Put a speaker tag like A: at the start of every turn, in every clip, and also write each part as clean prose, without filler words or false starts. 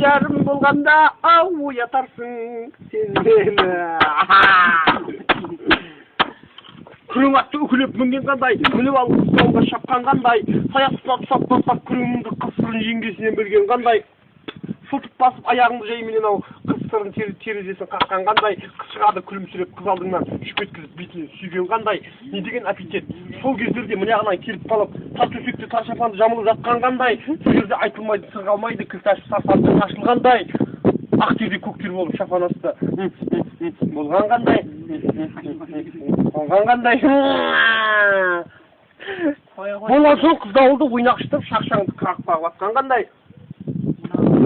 A: жарым болғанда ау ятарсың сен мені. Күрең атты үкілеп мінген қандай, мініп алып қыстауға шапқан қандай, саясына тұсап күреңіңді қысырын жеңгесінен бөлген қандай, сылтып басып аяғыңды жайменен ау қысырын терезесін қаққан қандай, қыз шығады күлімсіреп қыз алдыңнан үшіп еткізіп бетінен сүйген қандай, не деген аппетит. Сол кездерде мынағынан келіп қалып, тас төсекте тар шапанды жамылып жатқан қандай, сол жерде айтылмайды, сыр қалмайды, кілт ашып сарсаңды ашылғандай, ақ терде көк тер болып шапан асты болған қандай, болған қандай. Болған соң қыз дауылды ойнақшытып шақшаңды қағып атқан қандай,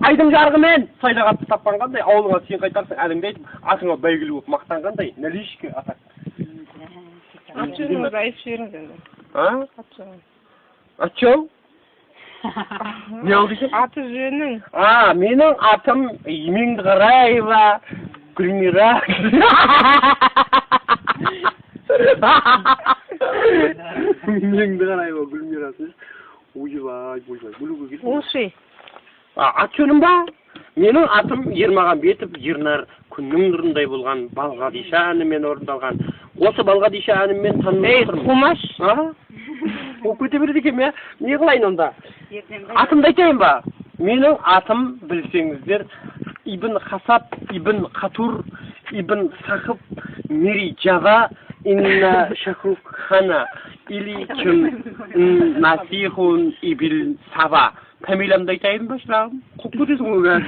A: айдың жарығымен сайда қатты тапқан қандай, ауылыңа сен қайтарсың әліңді айтып, атыңа бәйгілі болып мақтан қандай, наличке атақ.
B: Ат жөніңізді айтып жіберіңіз енді. Ат жөніңіз.
A: Ат жөн? Не алды екен?
B: Аты жөнің.
A: Менің атым Емеңді Қараева, Гүлмира. Емеңді Қараева, Гүлмира. Ойбай, бүлігі келді.
B: Осы.
A: Ат жөнім ба? Менің атым Ермағанбетов Ернар, күннің нұрындай болған Балғадиша әнімен орындалған. Осы Балғадиша әнімен танымын.
B: Қумаш.
A: Оқып өте береді екен, не қылайын онда? Атымды айтайын ба? Менің атым, білсеңіздер, Ибн Хасаб, Ибн Қатур, Ибн Сахып, Мири Джава, Инна Шахрух Хана, или Кім Насихун Ибн Саба. Фамилиямды айтайын ба, шырағым? Құп көресің ғой,